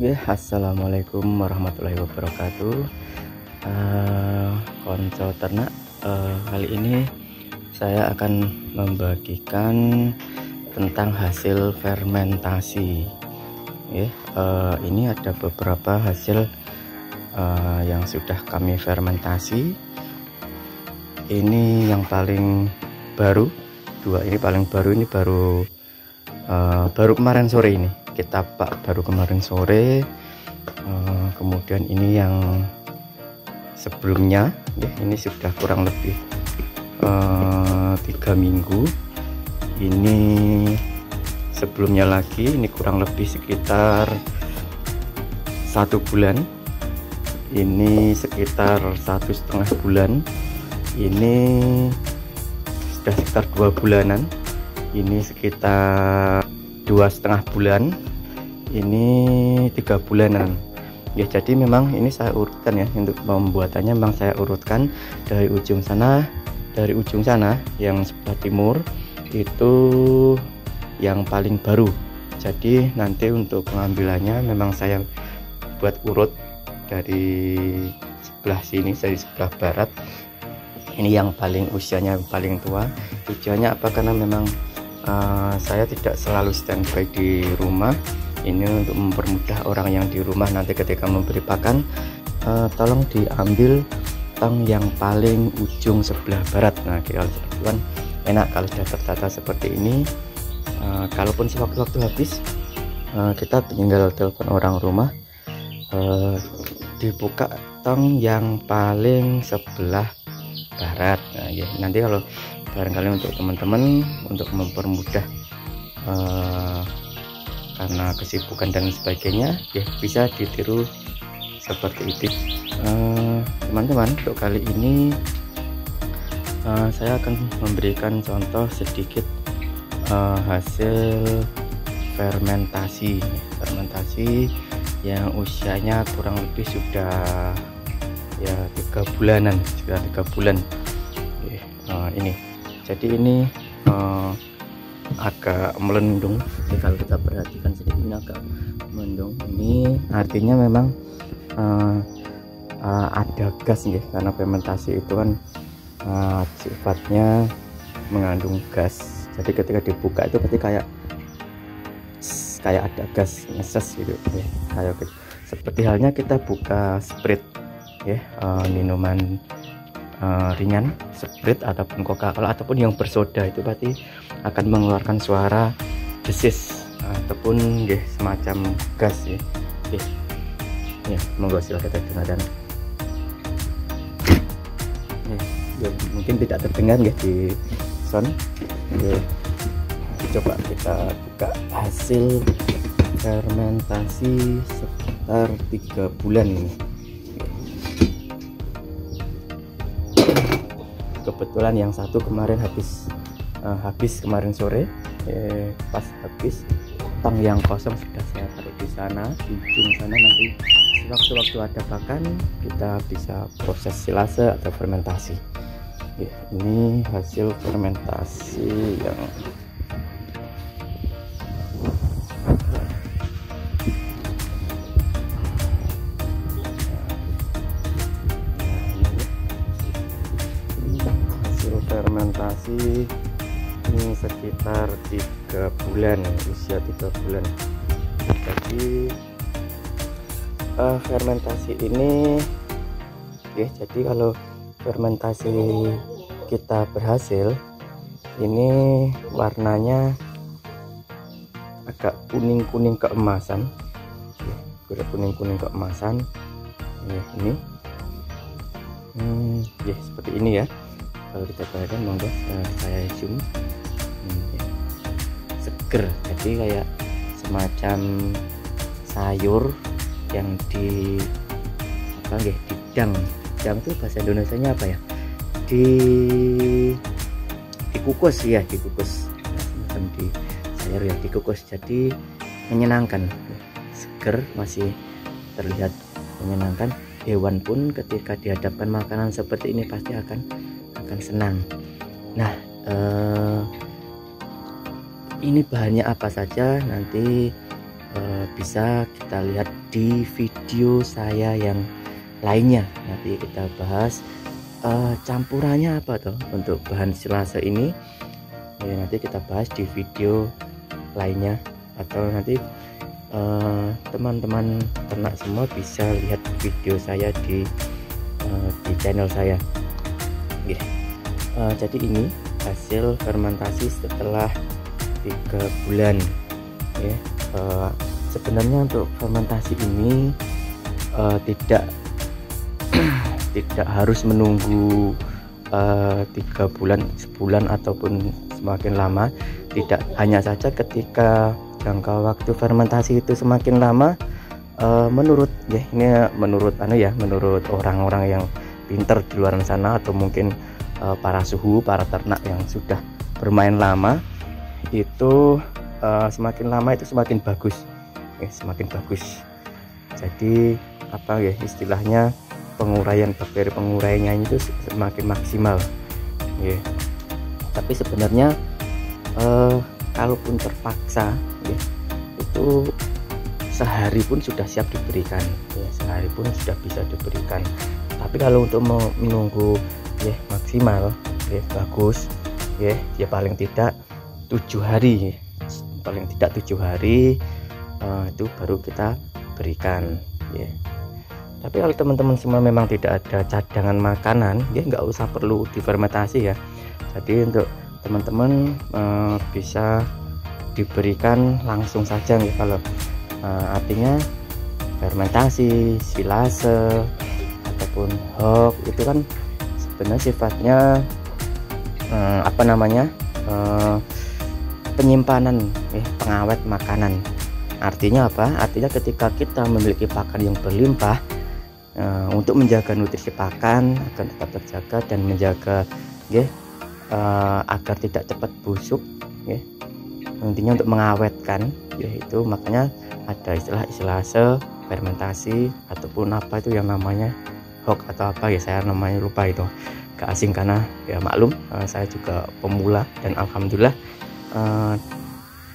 Ya, assalamualaikum warahmatullahi wabarakatuh. Konco ternak, kali ini saya akan membagikan tentang hasil fermentasi. Ya, ini ada beberapa hasil yang sudah kami fermentasi. Ini yang paling baru, dua ini paling baru, ini baru kemarin sore ini. Kita baru kemarin sore. Kemudian ini yang sebelumnya ya, ini sudah kurang lebih 3 minggu. Ini sebelumnya lagi, ini kurang lebih sekitar 1 bulan. Ini sekitar 1,5 bulan. Ini sudah sekitar 2 bulanan. Ini sekitar 2,5 bulan. Ini 3 bulanan ya. Jadi memang ini saya urutkan ya, untuk pembuatannya memang saya urutkan dari ujung sana yang sebelah timur itu yang paling baru. Jadi nanti untuk pengambilannya memang saya buat urut dari sebelah sini, dari sebelah barat. Ini yang paling usianya paling tua. Tujuannya apa? Karena memang saya tidak selalu standby di rumah. Ini untuk mempermudah orang yang di rumah nanti ketika memberi pakan, tolong diambil tong yang paling ujung sebelah barat. Nah, kalau seperti itu kan enak kalau sudah tertata seperti ini. Kalaupun sewaktu-waktu habis, kita tinggal telepon orang rumah, dibuka tong yang paling sebelah barat. Nah, ya, nanti kalau barangkali untuk teman-teman untuk mempermudah karena kesibukan dan sebagainya ya, bisa ditiru seperti itu. Teman-teman, untuk kali ini saya akan memberikan contoh sedikit hasil fermentasi yang usianya kurang lebih sudah ya 3 bulanan, sudah 3 bulan. Ini jadi ini agak melendung ya, kalau kita perhatikan sedikit ini agak melendung. Ini artinya memang ada gas ya, karena fermentasi itu kan sifatnya mengandung gas. Jadi ketika dibuka itu pasti kayak ada gas ngeses gitu ya, kayak gitu. Seperti halnya kita buka Sprite ya, minuman ringan, Sprite ataupun Coca-Cola ataupun yang bersoda, itu pasti akan mengeluarkan suara desis ataupun ya, semacam gas ya. Ya, monggo silahkan kita dengarkan. Ya, mungkin tidak terdengar ya di sound. Ya, coba kita buka hasil fermentasi sekitar 3 bulan ini. Kebetulan yang satu kemarin habis kemarin sore, pas habis tong yang kosong sudah saya taruh di sana, di ujung sana. Nanti sewaktu-waktu ada pakan kita bisa proses silase atau fermentasi. Ini hasil fermentasi yang fermentasi ini sekitar 3 bulan, usia 3 bulan. Jadi fermentasi ini ya, jadi kalau fermentasi kita berhasil, ini warnanya agak kuning-kuning keemasan ya, udah kuning-kuning keemasan ya. Ini ya seperti ini ya. Kalau kita perhatikan, monggo saya zoom ya. Seger, jadi kayak semacam sayur yang didang itu bahasa Indonesianya apa ya, dikukus ya, dikukus semacam di sayur ya, dikukus. Jadi menyenangkan, seger, masih terlihat menyenangkan. Hewan pun ketika dihadapkan makanan seperti ini pasti akan senang. Nah, ini bahannya apa saja nanti bisa kita lihat di video saya yang lainnya. Nanti kita bahas campurannya apa tuh untuk bahan silase ini ya, nanti kita bahas di video lainnya, atau nanti teman-teman ternak semua bisa lihat video saya di channel saya. Jadi ini hasil fermentasi setelah 3 bulan ya. Sebenarnya untuk fermentasi ini tidak tidak harus menunggu 3 bulan, sebulan ataupun semakin lama. Tidak, hanya saja ketika jangka waktu fermentasi itu semakin lama, menurut ya, ini menurut menurut orang-orang yang pinter di luar sana, atau mungkin para suhu, para ternak yang sudah bermain lama, itu semakin lama itu semakin bagus ya, semakin bagus. Jadi apa ya istilahnya, penguraian bakteri penguraiannya itu semakin maksimal ya. Tapi sebenarnya kalaupun terpaksa ya, itu sehari pun sudah siap diberikan ya, sehari pun sudah bisa diberikan. Tapi kalau untuk menunggu ya maksimal ya bagus ya, paling tidak 7 hari ya. Paling tidak 7 hari itu baru kita berikan ya. Tapi kalau teman-teman semua memang tidak ada cadangan makanan ya, nggak usah perlu difermentasi ya. Jadi untuk teman-teman bisa diberikan langsung saja nih, kalau artinya fermentasi, silase ataupun hog itu kan sebenarnya sifatnya penyimpanan pengawet makanan. Artinya apa? Artinya ketika kita memiliki pakan yang berlimpah, untuk menjaga nutrisi pakan akan tetap terjaga dan menjaga agar tidak cepat busuk ya. Intinya untuk mengawetkan yaitu, makanya ada istilah silase, fermentasi, ataupun apa itu yang namanya hog atau apa ya, saya namanya lupa, itu gak asing karena ya maklum saya juga pemula, dan alhamdulillah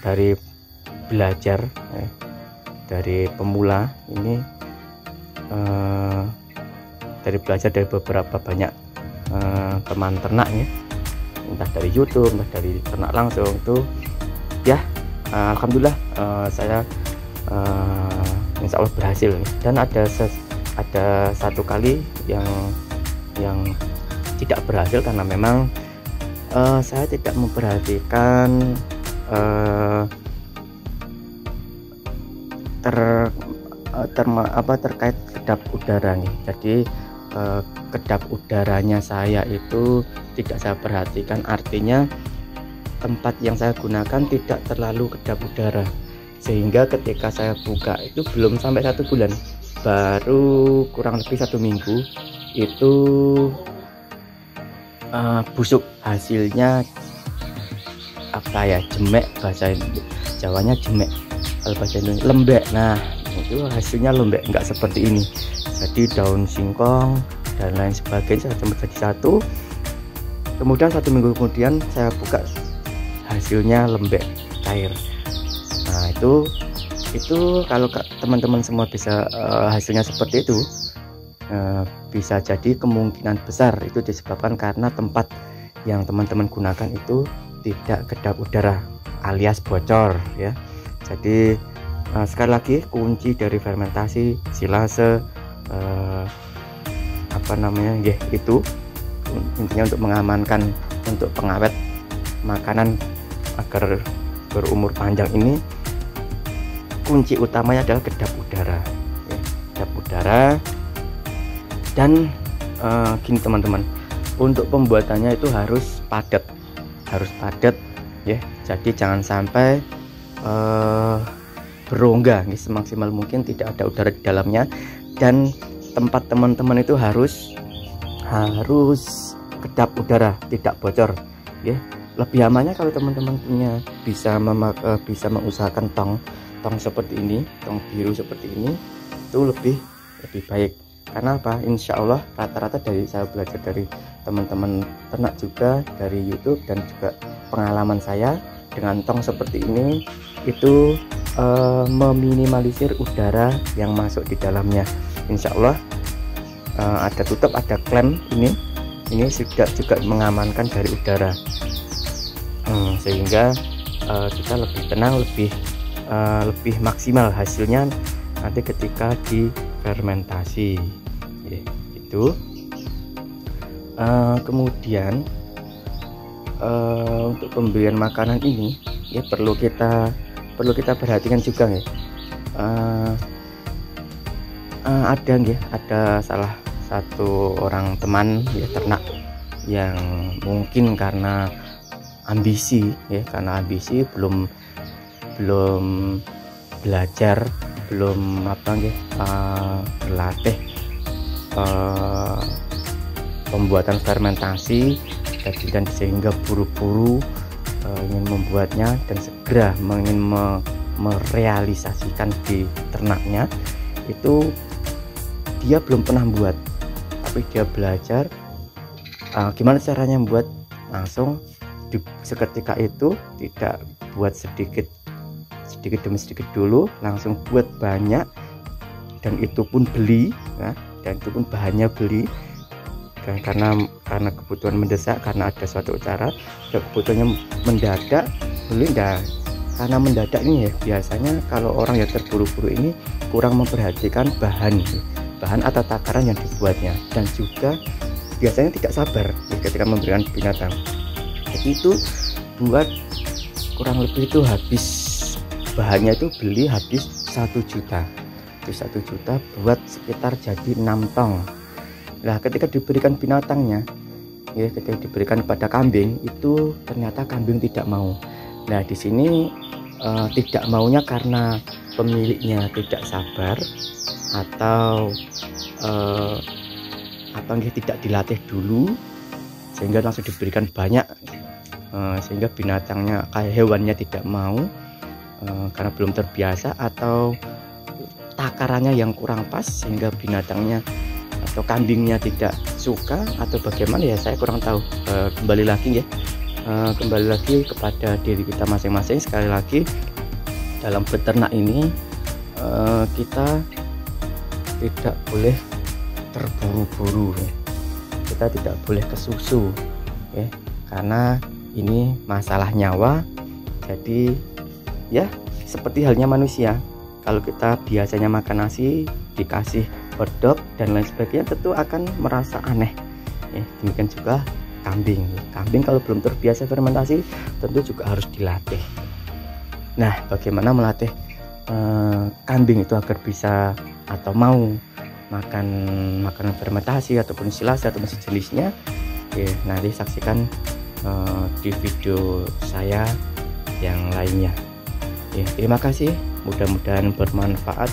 dari belajar dari pemula ini, dari belajar dari beberapa banyak teman ternak ya, entah dari YouTube, entah dari ternak langsung itu ya, alhamdulillah saya insya Allah berhasil nih. Dan ada satu kali yang tidak berhasil karena memang saya tidak memperhatikan terkait kedap udara nih. Jadi kedap udaranya saya itu tidak saya perhatikan, artinya tempat yang saya gunakan tidak terlalu kedap udara, sehingga ketika saya buka itu belum sampai 1 bulan, baru kurang lebih 1 minggu itu busuk. Hasilnya apa ya, jemek, bahasa Jawanya jemek, kalau bahasa Indonesia lembek. Nah itu hasilnya lembek, nggak seperti ini. Jadi daun singkong dan lain sebagainya saya menjadi satu. Kemudian 1 minggu kemudian saya buka, hasilnya lembek, cair. Nah itu kalau teman-teman semua bisa hasilnya seperti itu, bisa jadi kemungkinan besar itu disebabkan karena tempat yang teman-teman gunakan itu tidak kedap udara alias bocor ya. Jadi sekali lagi, kunci dari fermentasi silase itu intinya untuk mengamankan, untuk pengawet makanan agar berumur panjang ini, kunci utamanya adalah kedap udara ya, kedap udara. Dan gini teman-teman, untuk pembuatannya itu harus padat ya. Jadi jangan sampai berongga, semaksimal mungkin tidak ada udara di dalamnya. Dan tempat teman-teman itu harus kedap udara, tidak bocor ya. Lebih amannya kalau teman-teman punya bisa mengusahakan tong seperti ini, tong biru seperti ini, itu lebih baik. Karena apa? Insya Allah rata-rata dari saya belajar dari teman-teman ternak juga, dari YouTube, dan juga pengalaman saya dengan tong seperti ini, itu meminimalisir udara yang masuk di dalamnya. Insya Allah ada tutup, ada klem ini juga mengamankan dari udara, sehingga kita lebih tenang, lebih maksimal hasilnya nanti ketika difermentasi. Itu kemudian untuk pemberian makanan ini ya perlu kita perhatikan juga ya. Ada salah satu orang teman ya ternak yang mungkin karena ambisi belum belajar, belum berlatih pembuatan fermentasi, dan sehingga buru-buru ingin membuatnya dan segera ingin merealisasikan di ternaknya. Itu dia belum pernah buat, tapi dia belajar gimana caranya membuat, langsung seketika itu tidak buat sedikit demi sedikit dulu, langsung buat banyak, dan itu pun beli ya, dan itu pun bahannya beli, dan karena kebutuhan mendesak, karena ada suatu acara, kebutuhannya mendadak, beli. Karena mendadak ini ya, biasanya kalau orang yang terburu-buru ini kurang memperhatikan bahan atau takaran yang dibuatnya, dan juga biasanya tidak sabar ya, ketika memberikan binatang. Jadi itu buat kurang lebih itu habis bahannya, itu beli habis 1 juta. Itu 1 juta buat sekitar jadi 6 tong. Nah, ketika diberikan binatangnya ya, ketika diberikan pada kambing, itu ternyata kambing tidak mau. Nah, di sini tidak maunya karena pemiliknya tidak sabar, atau tidak dilatih dulu sehingga langsung diberikan banyak, sehingga binatangnya hewannya tidak mau karena belum terbiasa, atau takarannya yang kurang pas sehingga binatangnya atau kambingnya tidak suka, atau bagaimana ya, saya kurang tahu. Kembali lagi kepada diri kita masing-masing. Sekali lagi, dalam beternak ini kita tidak boleh terburu-buru ya. Kita tidak boleh kesusu ya, karena ini masalah nyawa. Jadi ya seperti halnya manusia, kalau kita biasanya makan nasi dikasih hotdog dan lain sebagainya, tentu akan merasa aneh ya. Demikian juga kambing kalau belum terbiasa fermentasi, tentu juga harus dilatih. Nah, bagaimana melatih kambing itu agar bisa atau mau makan makanan fermentasi ataupun silase atau masih jenisnya, nanti saksikan di video saya yang lainnya. Terima kasih, mudah-mudahan bermanfaat.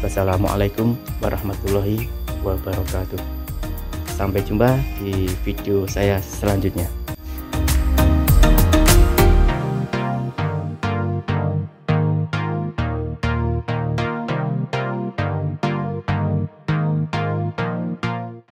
Wassalamualaikum warahmatullahi wabarakatuh. Sampai jumpa di video saya selanjutnya.